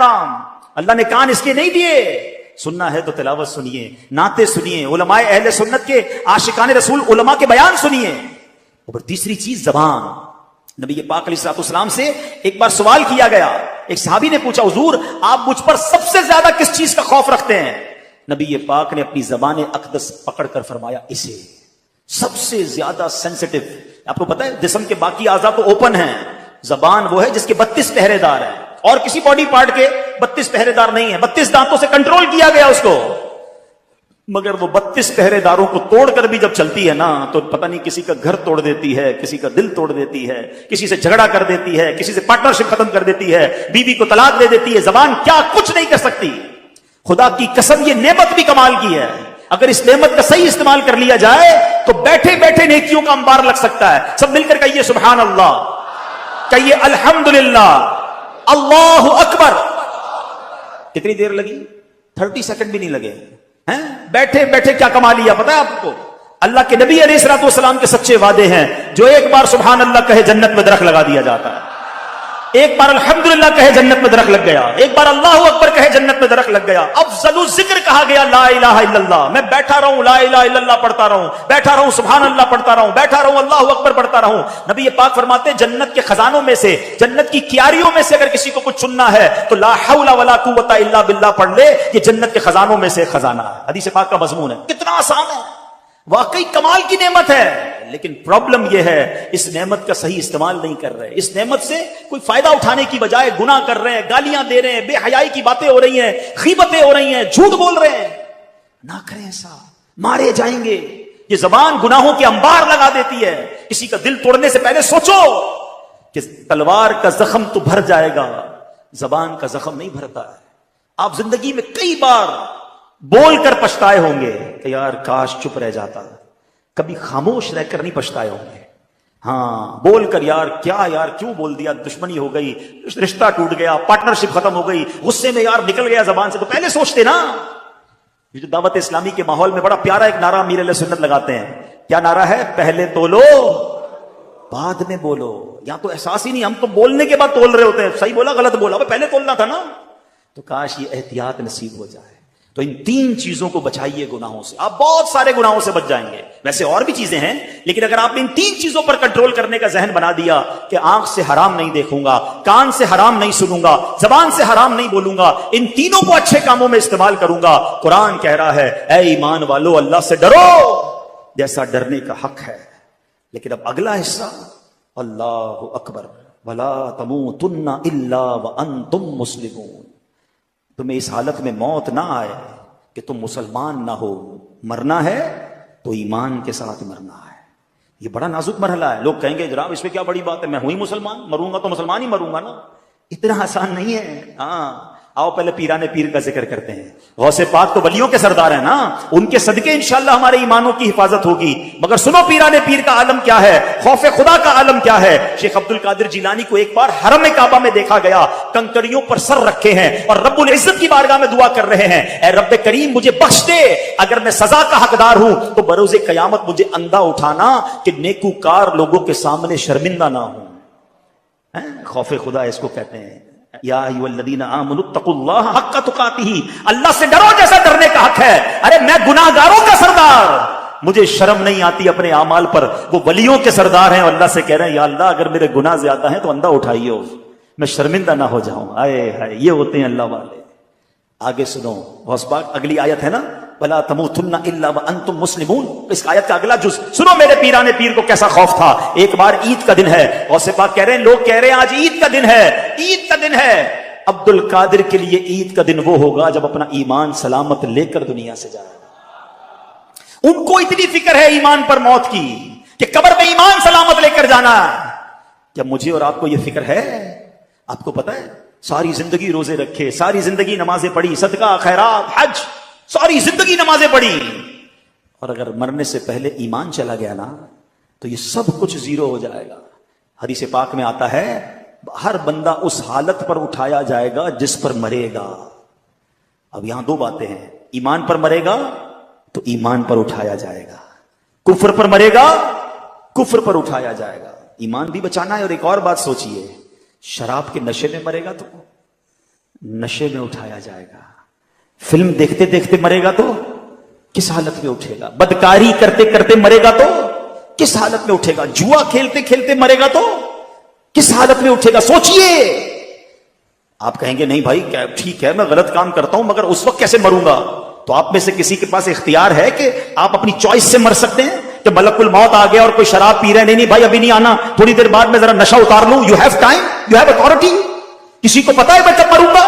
حرام. اللہ نے کان اس کے نہیں دیے. سننا ہے تو تلاوت سنیے, نعتیں سنیے, علماء اہل سنت کے عاشقان رسول علماء کے بیان سنیے. اور تیسری چیز زبان. نبی پاک علیہ الصلوۃ والسلام سے ایک بار سوال کیا گیا. ایک صحابی نے پوچھا, حضور آپ مجھ پر سب سے زیادہ کس چیز کا خوف رکھتے ہیں؟ نبی پاک نے اپنی زبان اقدس پکڑ کر فرمایا, اسے. سب سے زیادہ سینسٹیو. آپ کو پتا ہے جسم کے باقی اعضاء تو اوپن ہیں, زبان وہ ہے جس کے 32 پہرے دار ہیں, اور کسی باڈی پارٹ کے 32 پہرے دار نہیں ہیں. 32 دانتوں سے کنٹرول کیا گیا اس کو, مگر وہ 32 پہرے داروں کو توڑ کر بھی جب چلتی ہے نا تو پتہ نہیں کسی کا گھر توڑ دیتی ہے, کسی کا دل توڑ دیتی ہے, کسی سے جھگڑا کر دیتی ہے, کسی سے پارٹنرشپ ختم کر دیتی ہے, بیوی کو طلاق دے دیتی ہے. زبان کیا کچھ نہیں کر سکتی. خدا کی قسم یہ نعمت بھی کمال کی ہے. اگر اس نعمت کا صحیح استعمال کر لیا جائے تو بیٹھے بیٹھے نیکیوں کا انبار لگ سکتا ہے. سب مل کر کہیے سبحان اللہ, کہیے الحمدللہ, اللہ اکبر. کتنی دیر لگی؟ 30 سیکنڈ بھی نہیں لگے. بیٹھے بیٹھے کیا کما لیا پتا ہے آپ کو؟ اللہ کے نبی علیہ الصلوۃ والسلام کے سچے وعدے ہیں. جو ایک بار سبحان اللہ کہے جنت میں درخت لگا دیا جاتا ہے. ایک بار الحمدللہ کہے جنت میں درخت لگ گیا. ایک بار اللہ اکبر کہے جنت میں درخت لگ گیا. افضل الذکر کہا گیا لا الہ الا اللہ. میں بیٹھا رہوں لا الہ الا اللہ پڑھتا رہوں, بیٹھا رہوں سبحان اللہ پڑھتا رہوں, بیٹھا رہوں اللہ اکبر پڑھتا رہوں. نبی پاک فرماتے جنت کے خزانوں میں سے, جنت کی کیاریوں میں سے اگر کسی کو کچھ چننا ہے تو لا حول ولا قوت الا باللہ پڑھ لے. یہ جنت کے خزانوں میں سے خزانہ ہے. حدیث پاک کا مضمون ہے. کتنا آسان ہے, واقعی کمال کی نعمت ہے. لیکن پرابلم یہ ہے اس نعمت کا صحیح استعمال نہیں کر رہے. اس نعمت سے کوئی فائدہ اٹھانے کی بجائے گناہ کر رہے ہیں, گالیاں دے رہے ہیں, بے حیائی کی باتیں ہو رہی ہیں, غیبتیں ہو رہی ہیں, جھوٹ بول رہے ہیں. نہ کریں ایسا, مارے جائیں گے. یہ زبان گناہوں کے انبار لگا دیتی ہے. کسی کا دل توڑنے سے پہلے سوچو کہ تلوار کا زخم تو بھر جائے گا, زبان کا زخم نہیں بھرتا ہے. آپ زندگی میں کئی بار بول کر پچھتائے ہوں گے کہ یار کاش چپ رہ جاتا. کبھی خاموش رہ کر نہیں پچھتائے ہوں گے. ہاں بول کر یار کیا یار کیوں بول دیا, دشمنی ہو گئی, رشتہ ٹوٹ گیا, پارٹنرشپ ختم ہو گئی, غصے میں یار نکل گیا زبان سے, تو پہلے سوچتے نا. یہ جو دعوت اسلامی کے ماحول میں بڑا پیارا ایک نعرہ امیر علیہ سنت لگاتے ہیں. کیا نعرہ ہے؟ پہلے تولو بعد میں بولو. یہاں تو احساس ہی نہیں, ہم تو بولنے کے بعد تول رہے ہوتے ہیں. صحیح بولا غلط بولا, پہلے تولنا تھا نا. تو کاش یہ احتیاط نصیب ہو جائے. تو ان 3 چیزوں کو بچائیے گناہوں سے, آپ بہت سارے گناہوں سے بچ جائیں گے. ویسے اور بھی چیزیں ہیں, لیکن اگر آپ ان 3 چیزوں پر کنٹرول کرنے کا ذہن بنا دیا کہ آنکھ سے حرام نہیں دیکھوں گا, کان سے حرام نہیں سنوں گا, زبان سے حرام نہیں بولوں گا, ان تینوں کو اچھے کاموں میں استعمال کروں گا. قرآن کہہ رہا ہے اے ایمان والو اللہ سے ڈرو جیسا ڈرنے کا حق ہے. لیکن اب اگلا حصہ, اللہ اکبر ولا تموتن الا وانتم مسلمون. تمہیں اس حالت میں موت نہ آئے کہ تم مسلمان نہ ہو. مرنا ہے تو ایمان کے ساتھ مرنا ہے. یہ بڑا نازک مرحلہ ہے. لوگ کہیں گے جناب اس میں کیا بڑی بات ہے, میں ہوں ہی مسلمان, مروں گا تو مسلمان ہی مروں گا نا. اتنا آسان نہیں ہے. ہاں آؤ پہلے پیران پیر کا ذکر کرتے ہیں. غوث پاک تو ولیوں کے سردار ہیں نا, ان کے صدقے انشاءاللہ ہمارے ایمانوں کی حفاظت ہوگی. مگر سنو پیران پیر کا عالم کیا ہے, خوف خدا کا عالم کیا ہے. شیخ عبد القادر جیلانی کو ایک بار حرم کعبہ میں دیکھا گیا, کنکریوں پر سر رکھے ہیں اور رب العزت کی بارگاہ میں دعا کر رہے ہیں, اے رب کریم مجھے بخش دے, اگر میں سزا کا حقدار ہوں تو بروز قیامت مجھے اندھا اٹھانا کہ نیکوکار لوگوں کے سامنے شرمندہ نہ ہوں. خوف خدا اس کو کہتے ہیں. یا ایھا الذین آمنوا اتقوا اللہ حق تقاتہ, اللہ سے ڈرو جیسا ڈرنے کا حق ہے. ارے میں گناہ گاروں کا سردار, مجھے شرم نہیں آتی اپنے اعمال پر. وہ ولیوں کے سردار ہیں اور اللہ سے کہہ رہے ہیں یا اللہ اگر میرے گناہ زیادہ ہیں تو اندھا اٹھائیے, میں شرمندہ نہ ہو جاؤں. آئے ہائے, یہ ہوتے ہیں اللہ والے. آگے سنو غوث پاک, اگلی آیت ہے نا وَلَا تَمُوتُنَّ إِلَّا وَأَنْتُمْ مُسْلِمُونَ. اس آیت کا اگلا جز سنو. میرے پیرانے پیر کو کیسا خوف تھا. ایک بار عید کا دن ہے, غوث پاک کہہ رہے ہیں, لوگ کہہ رہے ہیں آج عید کا دن ہے, عید کا دن ہے. عبد القادر کے لیے عید کا دن وہ ہوگا جب اپنا ایمان سلامت لے کر دنیا سے جائے گا. ان کو اتنی فکر ہے ایمان پر موت کی کہ قبر میں ایمان سلامت لے کر جانا. کیا مجھے اور آپ کو یہ فکر ہے؟ آپ کو پتا ہے ساری زندگی روزے رکھے, ساری زندگی نمازیں پڑھی, صدقہ خیرات حج, ساری زندگی نمازیں پڑھی, اور اگر مرنے سے پہلے ایمان چلا گیا نا تو یہ سب کچھ زیرو ہو جائے گا. حدیث پاک میں آتا ہے ہر بندہ اس حالت پر اٹھایا جائے گا جس پر مرے گا. اب یہاں 2 باتیں ہیں, ایمان پر مرے گا تو ایمان پر اٹھایا جائے گا, کفر پر مرے گا کفر پر اٹھایا جائے گا. ایمان بھی بچانا ہے. اور ایک اور بات سوچئے, شراب کے نشے میں مرے گا تو نشے میں اٹھایا جائے گا. فلم دیکھتے دیکھتے مرے گا تو کس حالت میں اٹھے گا؟ بدکاری کرتے کرتے مرے گا تو کس حالت میں اٹھے گا؟ جوا کھیلتے کھیلتے مرے گا تو کس حالت میں اٹھے گا؟ سوچئے. آپ کہیں گے نہیں بھائی کیا ٹھیک ہے میں غلط کام کرتا ہوں مگر اس وقت کیسے مروں گا؟ تو آپ میں سے کسی کے پاس اختیار ہے کہ آپ اپنی چوائس سے مر سکتے ہیں کہ ملک الموت آ گیا اور کوئی شراب پی رہے ہیں, نہیں بھائی ابھی نہیں آنا, تھوڑی دیر بعد میں ذرا نشہ اتار لوں. You have time, you have authority. کسی کو پتا ہے میں کب مروں گا؟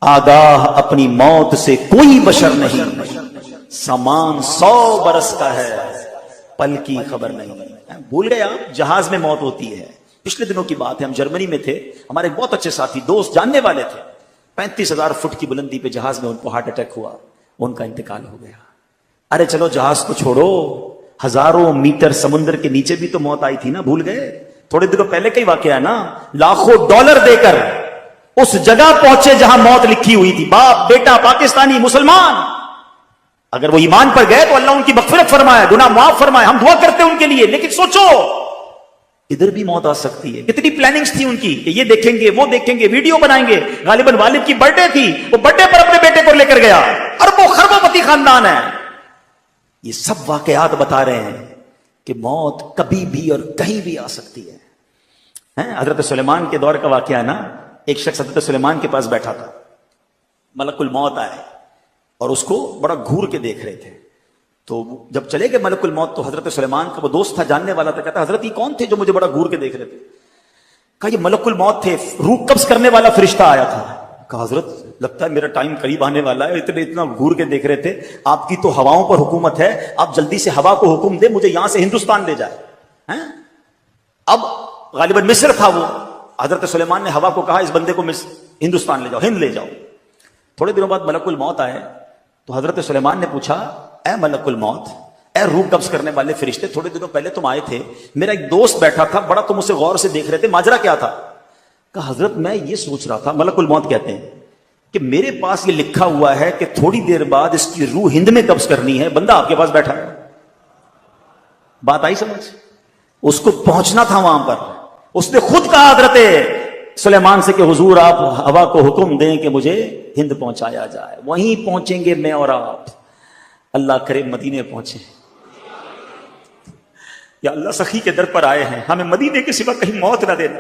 آگاہ اپنی موت سے کوئی بشر نہیں, سامان 100 برس کا ہے پل کی خبر نہیں. بھول گئے آپ جہاز میں موت ہوتی ہے. پچھلے دنوں کی بات ہے, ہم جرمنی میں تھے, ہمارے بہت اچھے ساتھی دوست جاننے والے تھے. 35,000 فٹ کی بلندی پہ جہاز میں ان کو ہارٹ اٹیک ہوا, ان کا انتقال ہو گیا. ارے چلو جہاز کو چھوڑو, ہزاروں میٹر سمندر کے نیچے بھی تو موت آئی تھی نا, بھول گئے؟ تھوڑے دنوں پہلے کا ہی واقعہ ہے نا. لاکھوں ڈالر دے کر اس جگہ پہنچے جہاں موت لکھی ہوئی تھی, باپ بیٹا پاکستانی مسلمان. اگر وہ ایمان پر گئے تو اللہ ان کی مغفرت فرمائے, گناہ معاف فرمائے, ہم دعا کرتے ہیں ان کے لیے. لیکن سوچو ادھر بھی موت آ سکتی ہے. کتنی پلاننگز تھی ان کی کہ یہ دیکھیں گے وہ دیکھیں گے, ویڈیو بنائیں گے. غالباً والد کی برتھ ڈے تھی, وہ برتھ ڈے پر اپنے بیٹے کو لے کر گیا. اربوں خربوں پتی خاندان ہے. یہ سب واقعات بتا رہے ہیں کہ موت کبھی بھی اور کہیں بھی آ سکتی ہے. حضرت سلیمان کے دور کا واقعہ ہے نا. ایک شخص حضرت سلیمان کے پاس بیٹھا تھا, ملک الموت آئے اور اس کو بڑا گھور کے دیکھ رہے تھے. تو جب چلے گئے ملک الموت تو حضرت سلیمان کا وہ دوست تھا, جاننے والا تھا, کہتا حضرت یہ کون تھے جو مجھے بڑا گھور کے دیکھ رہے تھے؟ کہا یہ ملک الموت تھے, روح قبض کرنے والا فرشتہ آیا تھا. کہا حضرت لگتا ہے میرا ٹائم قریب آنے والا ہے, اتنا گھور کے دیکھ رہے تھے. آپ کی تو ہواؤں پر حکومت ہے, آپ جلدی سے ہوا کو حکم دے مجھے یہاں سے ہندوستان لے جائے. اب غالباً مصر تھا وہ. حضرت سلیمان نے ہوا کو کہا اس بندے کو ہندوستان لے جاؤ, ہند لے جاؤ. تھوڑے دنوں بعد ملک الموت آئے تو حضرت سلیمان نے پوچھا اے ملک الموت, اے روح قبض کرنے والے فرشتے, تھوڑے دنوں پہلے تم آئے تھے, میرا ایک دوست بیٹھا تھا, بڑا تم اسے غور سے دیکھ رہے تھے, ماجرا کیا تھا؟ کہا حضرت میں یہ سوچ رہا تھا, ملک الموت کہتے ہیں کہ میرے پاس یہ لکھا ہوا ہے کہ تھوڑی دیر بعد اس کی روح ہند میں قبض کرنی ہے, بندہ آپ کے پاس بیٹھا ہے. بات آئی سمجھ؟ اس کو پہنچنا تھا وہاں پر. اس نے خود کہا حضرت سلیمان سے کہ حضور آپ ہوا کو حکم دیں کہ مجھے ہند پہنچایا جائے. وہیں پہنچیں گے میں اور آپ, اللہ کرے مدینے پہنچے. یا اللہ سخی کے در پر آئے ہیں, ہمیں مدینے کے سوا کہیں موت نہ دینا.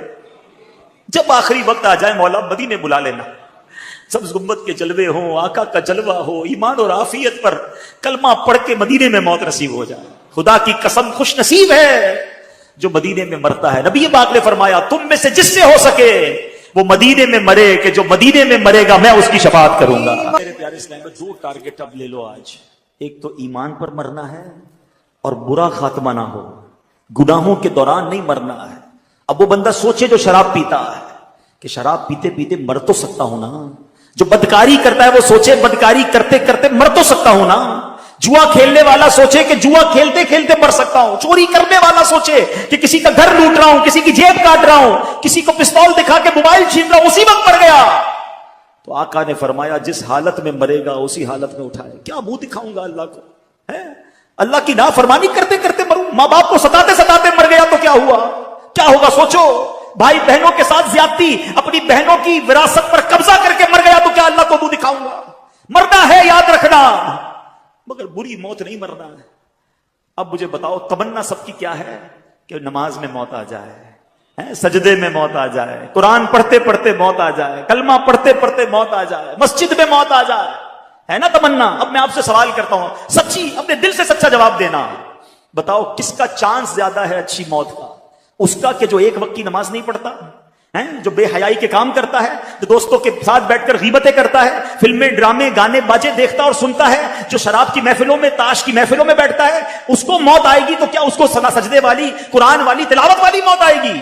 جب آخری وقت آ جائے مولا مدینے بلا لینا. سبز گنبد کے جلوے ہوں, آقا کا جلوہ ہو, ایمان اور عافیت پر کلمہ پڑھ کے مدینے میں موت نصیب ہو جائے. خدا کی قسم خوش نصیب ہے جو مدینے میں مرتا ہے. نبی پاک نے فرمایا تم میں سے جس سے ہو سکے وہ مدینے میں مرے, کہ جو مدینے میں مرے گا میں اس کی شفاعت کروں گا. میرے پیارے اسلام میں 2 ٹارگٹ اب لے لو آج. ایک تو ایمان پر مرنا ہے اور برا خاتمہ نہ ہو, گناہوں کے دوران نہیں مرنا ہے. اب وہ بندہ سوچے جو شراب پیتا ہے کہ شراب پیتے پیتے مر تو سکتا ہوں نا. جو بدکاری کرتا ہے وہ سوچے بدکاری کرتے کرتے مر تو سکتا ہوں نا. جوا کھیلنے والا سوچے کہ جوا کھیلتے کھیلتے مر سکتا ہوں. چوری کرنے والا سوچے کہ کسی کا گھر لوٹ رہا ہوں, کسی کی جیب کاٹ رہا ہوں, کسی کو پستول دکھا کے موبائل چھین رہا ہوں, اسی وقت مر گیا. تو آقا نے فرمایا جس حالت میں مرے گا اسی حالت میں اٹھائے. کیا منہ دکھاؤں گا اللہ کو؟ اللہ کی نافرمانی کرتے کرتے مروں, ماں باپ کو ستاتے ستاتے مر گیا تو کیا ہوا؟ کیا ہوگا سوچو. بھائی بہنوں کے ساتھ زیادتی, اپنی بہنوں کی وراثت پر قبضہ کر کے مر گیا تو کیا اللہ کو منہ دکھاؤں گا؟ مرنا ہے یاد رکھنا, مگر بری موت نہیں مرنا ہے. اب مجھے بتاؤ تمنا سب کی کیا ہے؟ کہ نماز میں موت آ جائے, سجدے میں موت آ جائے, قرآن پڑھتے پڑھتے موت آ جائے, کلمہ پڑھتے پڑھتے موت آ جائے, مسجد میں موت آ جائے, ہے نا تمنا. اب میں آپ سے سوال کرتا ہوں, سچی اپنے دل سے سچا جواب دینا. بتاؤ کس کا چانس زیادہ ہے اچھی موت کا؟ اس کا کہ جو ایک وقت کی نماز نہیں پڑھتا, جو بے حیائی کے کام کرتا ہے, جو دوستوں کے ساتھ بیٹھ کر غیبتیں کرتا ہے, فلمیں ڈرامے گانے باجے دیکھتا اور سنتا ہے, جو شراب کی محفلوں میں تاش کی محفلوں میں بیٹھتا ہے, اس کو موت آئے گی تو کیا اس کو سجدے والی قرآن والی تلاوت والی موت آئے گی؟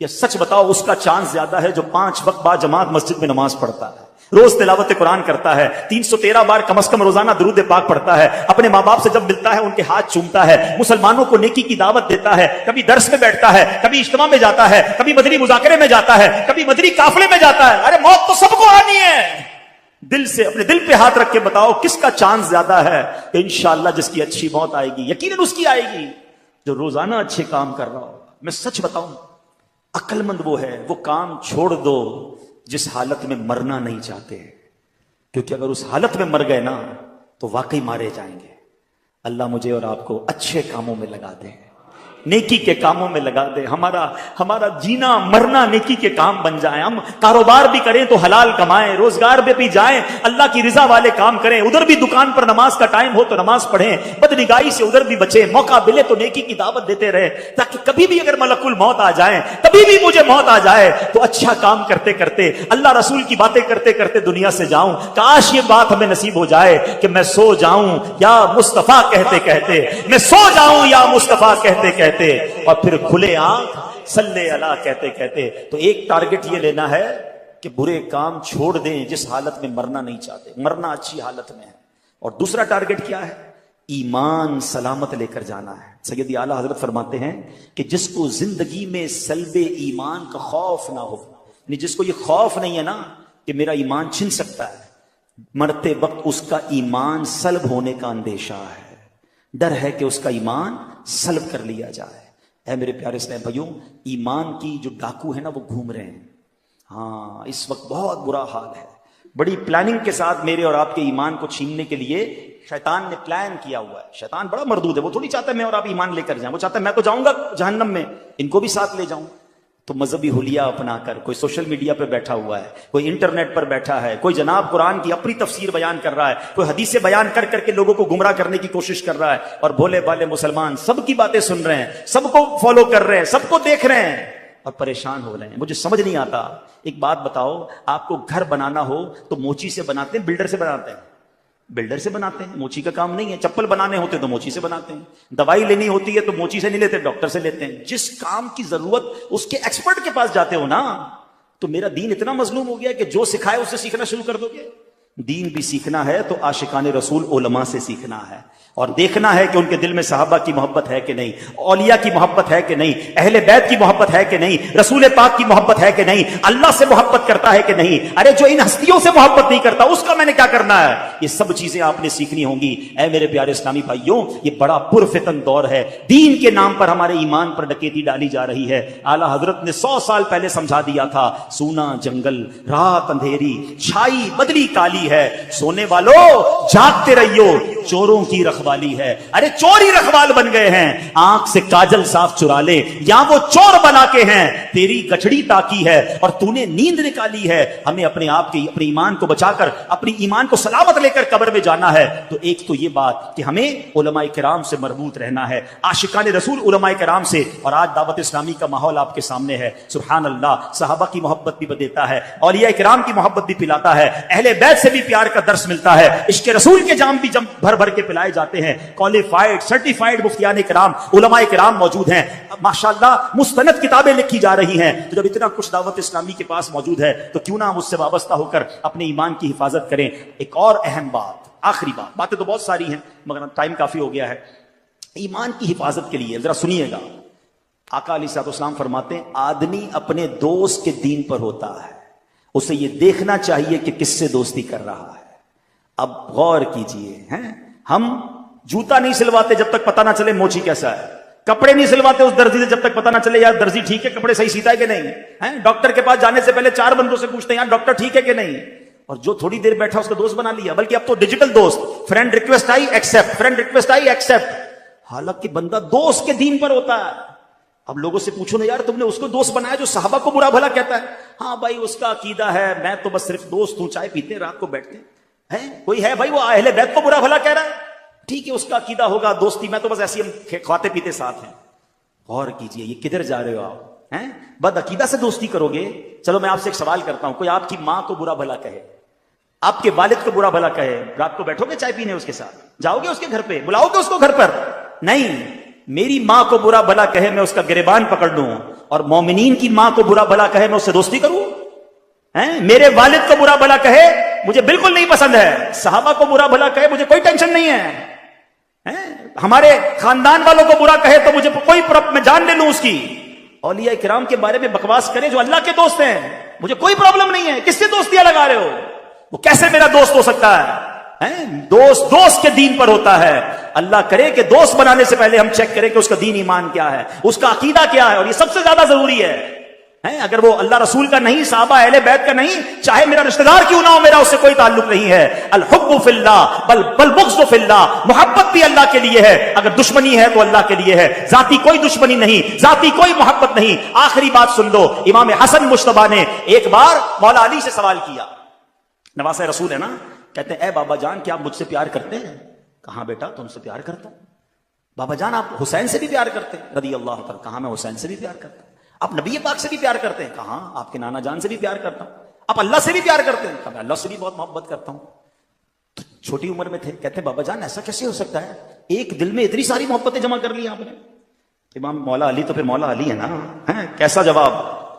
یا سچ بتاؤ اس کا چانس زیادہ ہے جو 5 وقت با جماعت مسجد میں نماز پڑھتا ہے, روز تلاوت قرآن کرتا ہے, 313 بار کم از کم روزانہ درود پاک پڑھتا ہے, اپنے ماں باپ سے جب ملتا ہے ان کے ہاتھ چومتا ہے, مسلمانوں کو نیکی کی دعوت دیتا ہے, کبھی درس میں بیٹھتا ہے, کبھی اجتماع میں جاتا ہے, کبھی مدنی مذاکرے میں جاتا ہے, کبھی مدنی قافلے میں جاتا ہے. ارے موت تو سب کو آنی ہے. دل سے اپنے دل پہ ہاتھ رکھ کے بتاؤ کس کا چانس زیادہ ہے کہ انشاءاللہ جس کی اچھی موت آئے گی؟ یقیناً اس کی آئے گی جو روزانہ اچھے کام کر رہا ہو. میں سچ بتاؤں, عقل مند وہ ہے, وہ کام چھوڑ دو جس حالت میں مرنا نہیں چاہتے، کیونکہ اگر اس حالت میں مر گئے نا تو واقعی مارے جائیں گے۔ اللہ مجھے اور آپ کو اچھے کاموں میں لگا دے، نیکی کے کاموں میں لگا دے، ہمارا جینا مرنا نیکی کے کام بن جائے، ہم کاروبار بھی کریں تو حلال کمائیں، روزگار میں بھی جائیں اللہ کی رضا والے کام کریں، ادھر بھی دکان پر نماز کا ٹائم ہو تو نماز پڑھیں، بدنگاہی سے ادھر بھی بچیں، موقع ملے تو نیکی کی دعوت دیتے رہے، تاکہ کبھی بھی اگر ملک الموت آ جائے، کبھی بھی مجھے موت آ جائے تو اچھا کام کرتے کرتے اللہ رسول کی باتیں کرتے کرتے دنیا سے جاؤں۔ کاش یہ بات ہمیں نصیب ہو جائے کہ میں سو جاؤں یا مصطفیٰ کہتے کہتے، میں سو جاؤں یا مصطفیٰ کہتے کہتے، اور پھر کھلے آنکھ صلی اللہ کہتے کہتے۔ تو ایک ٹارگٹ یہ لینا ہے کہ برے کام چھوڑ دیں جس حالت میں مرنا نہیں چاہتے، مرنا اچھی حالت میں ہے۔ اور دوسرا ٹارگٹ کیا ہے؟ ایمان سلامت لے کر جانا ہے۔ سیدی اعلیٰ حضرت فرماتے ہیں کہ جس کو زندگی میں سلب ایمان کا خوف نہ ہو، یعنی جس کو یہ خوف نہیں ہے نا کہ میرا ایمان چھن سکتا ہے، مرتے وقت اس کا ایمان سلب ہونے کا اندیشہ ہے، ڈر ہے کہ اس کا ایمان سلب کر لیا جائے۔ اے میرے پیارے اسلام بھائیوں، ایمان کی جو ڈاکو ہے نا وہ گھوم رہے ہیں۔ ہاں اس وقت بہت برا حال ہے، بڑی پلاننگ کے ساتھ میرے اور آپ کے ایمان کو چھیننے کے لیے شیطان نے پلان کیا ہوا ہے۔ شیطان بڑا مردود ہے، وہ تھوڑی چاہتا ہے میں اور آپ ایمان لے کر جائیں، وہ چاہتا ہے میں تو جاؤں گا جہنم میں، ان کو بھی ساتھ لے جاؤں۔ تو مذہبی حلیہ اپنا کر کوئی سوشل میڈیا پہ بیٹھا ہوا ہے، کوئی انٹرنیٹ پر بیٹھا ہے، کوئی جناب قرآن کی اپنی تفسیر بیان کر رہا ہے، کوئی حدیثیں بیان کر کر کے لوگوں کو گمراہ کرنے کی کوشش کر رہا ہے، اور بھولے بالے مسلمان سب کی باتیں سن رہے ہیں، سب کو فالو کر رہے ہیں، سب کو دیکھ رہے ہیں اور پریشان ہو رہے ہیں۔ مجھے سمجھ نہیں آتا، ایک بات بتاؤ، آپ کو گھر بنانا ہو تو موچی سے بناتے ہیں بلڈر سے بناتے ہیں؟ بلڈر سے بناتے ہیں، موچی کا کام نہیں ہے۔ چپل بنانے ہوتے تو موچی سے بناتے ہیں، دوائی لینی ہوتی ہے تو موچی سے نہیں لیتے، ڈاکٹر سے لیتے ہیں۔ جس کام کی ضرورت اس کے ایکسپرٹ کے پاس جاتے ہو نا۔ تو میرا دین اتنا مظلوم ہو گیا کہ جو سکھائے اس سے سیکھنا شروع کر دو گے؟ دین بھی سیکھنا ہے تو عاشقان رسول علماء سے سیکھنا ہے، اور دیکھنا ہے کہ ان کے دل میں صحابہ کی محبت ہے کہ نہیں، اولیاء کی محبت ہے کہ نہیں، اہل بیت کی محبت ہے کہ نہیں، رسول پاک کی محبت ہے کہ نہیں، اللہ سے محبت کرتا ہے کہ نہیں۔ ارے جو ان ہستیوں سے محبت نہیں کرتا اس کا میں نے کیا کرنا ہے؟ یہ سب چیزیں آپ نے سیکھنی ہوں گی۔ اے میرے پیارے اسلامی بھائیوں، یہ بڑا پرفتن دور ہے، دین کے نام پر ہمارے ایمان پر ڈکیتی ڈالی جا رہی ہے۔ اعلیٰ حضرت نے 100 سال پہلے سمجھا دیا تھا، سونا جنگل، رات اندھیری، چھائی بدلی کالی ہے، سونے والوں جاگتے رہیو، چوروں کی رکھوالی ہے۔ ارے چور ہی رکھوال بن گئے ہیں، آنکھ سے کاجل صاف چرا لے، یا وہ چور بنا کے ہیں، تیری گٹھڑی تاکی ہے اور تو نے نیند نکالی ہے۔ ہمیں اپنے آپ کی اپنے ایمان کو بچا کر اپنی ایمان کو سلامت لے کر قبر میں جانا ہے۔ تو ایک تو یہ بات کہ ہمیں علماء کرام سے مربوط رہنا ہے، عاشقان رسول علماء کرام سے۔ اور آج دعوت اسلامی کا ماحول آپ کے سامنے ہے، سبحان اللہ، صحابہ کی محبت بھی دیتا ہے، اولیاء کرام کی محبت بھی پلاتا ہے، اہل بیت سے بھی پیار کا درس ملتا ہے، عشق رسول کے جام بھی بھر بھر کے پلائے جاتے ہیں، کوالیفائڈ سرٹیفائڈ مفتیان کرام علماء کرام موجود ہیں، ماشاءاللہ مستند کتابیں لکھی جا رہی ہیں۔ تو جب اتنا کچھ دعوت اسلامی کے پاس موجود ہے تو کیوں نہ ہم اس سے وابستہ ہو کر اپنے ایمان کی حفاظت کریں۔ ایک اور اہم بات، آخری بات، باتیں تو بہت ساری ہیں مگر ٹائم کافی ہو گیا ہے۔ ایمان کی حفاظت کے لیے ذرا سنیے گا، آقا علیہ الصلوۃ والسلام فرماتے ہیں آدمی اپنے دوست کے دین پر ہوتا ہے، اسے یہ دیکھنا چاہیے کہ کس سے دوستی کر رہا ہے۔ اب غور کیجئے، ہم جوتا نہیں سلواتے جب تک پتہ نہ چلے موچی کیسا ہے، کپڑے نہیں سلواتے اس درزی سے جب تک پتہ نہ چلے یار درزی ٹھیک ہے، کپڑے صحیح سیتا ہے کہ نہیں، ڈاکٹر کے پاس جانے سے پہلے 4 بندوں سے پوچھتے ہیں یار ڈاکٹر ٹھیک ہے کہ نہیں، اور جو تھوڑی دیر بیٹھا اس کا دوست بنا لیا، بلکہ اب تو ڈیجیٹل دوست، friend request I accept, friend request I accept, حالانکہ بندہ دوست کے دین پر ہوتا ہے۔ اب لوگوں سے پوچھو نا یار تم نے اس کو دوست بنایا جو صحابہ کو برا بھلا کہتا ہے؟ ہاں بھائی اس کا عقیدہ ہے، میں تو بس صرف دوست ہوں، چائے پیتے رات کو بیٹھتے ہیں، کوئی ہے بھائی وہ اہل بیت کو برا بھلا کہہ رہا ہے، ٹھیک ہے اس کا عقیدہ ہوگا، دوستی میں تو بس ایسی ہم کھاتے پیتے ساتھ ہیں۔ غور کیجئے یہ کدھر جا رہے ہو آپ، بد عقیدہ سے دوستی کرو گے؟ چلو میں آپ سے ایک سوال کرتا ہوں، کوئی آپ کی ماں کو برا بھلا کہے، آپ کے والد کو برا بھلا کہے، رات کو بیٹھو گے چائے پینے اس کے ساتھ، جاؤ گے اس کے گھر پہ، بلاؤ گے اس کو گھر پر؟ نہیں۔ میری ماں کو برا بھلا کہے میں اس کا گریبان پکڑ لوں، اور مومنین کی ماں کو برا بھلا کہے میں اس سے دوستی کروں؟ میرے والد کو برا بھلا کہے مجھے بالکل نہیں پسند ہے، صحابہ کو برا بھلا کہے مجھے کوئی ٹینشن نہیں ہے، ہمارے خاندان والوں کو برا کہے تو مجھے کوئی میں جان لے لوں اس کی، اولیاء کرام کے بارے میں بکواس کرے جو اللہ کے دوست ہیں مجھے کوئی پرابلم نہیں ہے، کس سے دوستیاں لگا رہے ہو؟ وہ کیسے میرا دوست ہو سکتا ہے؟ دوست کے دین پر ہوتا ہے۔ اللہ کرے کہ دوست بنانے سے پہلے ہم چیک کریں کہ اس کا دین ایمان کیا ہے، اس کا عقیدہ کیا ہے، اور یہ سب سے زیادہ ضروری ہے۔ ہیں اگر وہ اللہ رسول کا نہیں، صحابہ اہل بیت کا نہیں، چاہے میرا رشتہ دار کیوں نہ ہو، میرا اس سے کوئی تعلق نہیں ہے. الحب فی اللہ بل بغض فی اللہ، محبت بھی اللہ کے لیے ہے، اگر دشمنی ہے تو اللہ کے لیے ہے. ذاتی کوئی دشمنی نہیں، ذاتی کوئی محبت نہیں. آخری بات سن لو، امام حسن مجتبیٰ نے ایک بار مولا علی سے سوال کیا، نواسہ رسول ہے نا، کہتے ہیں اے بابا جان کیا آپ مجھ سے پیار کرتے ہیں؟ کہاں بیٹا تم سے پیار کرتا ہوں. بابا جان آپ حسین سے بھی پیار کرتے ہیں رضی اللہ تعالیٰ؟ کہاں میں حسین سے بھی پیار کرتا ہوں. آپ نبی پاک سے بھی پیار کرتے ہیں؟ کہاں آپ کے نانا جان سے بھی پیار کرتا ہوں. آپ اللہ سے بھی پیار کرتے ہیں؟ کہا میں اللہ سے بھی بہت محبت کرتا ہوں. تو چھوٹی عمر میں تھے، کہتے ہیں بابا جان ایسا کیسے ہو سکتا ہے، ایک دل میں اتنی ساری محبتیں جمع کر لی آپ نے؟ امام مولا علی تو پھر مولا علی ہے نا. کیسا جواب؟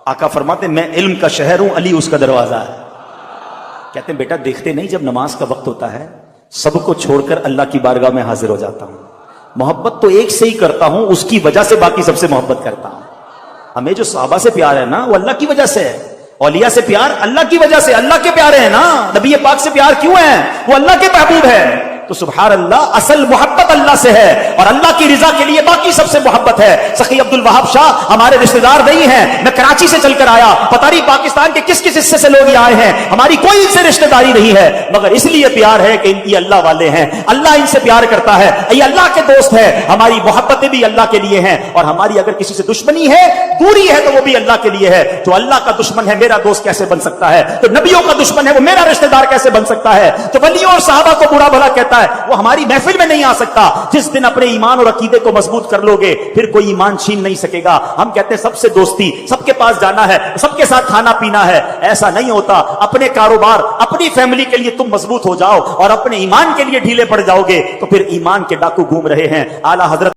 آقا فرماتے میں علم کا شہر ہوں، علی اس کا دروازہ ہے. کہتے ہیں بیٹا دیکھتے نہیں جب نماز کا وقت ہوتا ہے سب کو چھوڑ کر اللہ کی بارگاہ میں حاضر ہو جاتا ہوں. محبت تو ایک سے ہی کرتا ہوں، اس کی وجہ سے باقی سب سے محبت کرتا ہوں. ہمیں جو صحابہ سے پیار ہے نا وہ اللہ کی وجہ سے ہے، اولیاء سے پیار اللہ کی وجہ سے، اللہ کے پیارے ہیں نا. نبی پاک سے پیار کیوں ہے؟ وہ اللہ کے محبوب ہے. تو سبحان اللہ، اصل محبت اللہ سے ہے اور اللہ کی رضا کے لیے باقی سب سے محبت ہے. سخی عبد الوہاب شاہ ہمارے رشتہ دار نہیں ہیں، میں کراچی سے چل کر آیا، پتہ نہیں پاکستان کے کس کس حصے سے لوگ یہ آئے ہیں، ہماری کوئی ان سے رشتہ داری نہیں ہے، مگر اس لیے پیار ہے کہ یہ اللہ والے ہیں، اللہ ان سے پیار کرتا ہے، یہ اللہ کے دوست ہے. ہماری محبتیں بھی اللہ کے لیے ہیں، اور ہماری اگر کسی سے دشمنی ہے، دوری ہے، تو وہ بھی اللہ کے لیے ہے. تو اللہ کا دشمن ہے میرا دوست کیسے بن سکتا ہے؟ تو نبیوں کا دشمن ہے وہ میرا رشتہ دار کیسے بن سکتا ہے؟ تو ولیوں اور صحابہ کو برا بھلا کہتا ہے، وہ ہماری محفل میں نہیں آ سکتا. جس دن اپنے ایمان اور عقیدے کو مضبوط کر لو گے پھر کوئی ایمان چھین نہیں سکے گا. ہم کہتے ہیں سب سے دوستی، سب کے پاس جانا ہے، سب کے ساتھ کھانا پینا ہے، ایسا نہیں ہوتا. اپنے کاروبار اپنی فیملی کے لیے تم مضبوط ہو جاؤ اور اپنے ایمان کے لیے ڈھیلے پڑ جاؤ گے تو پھر ایمان کے ڈاکو گھوم رہے ہیں. اعلیٰ حضرت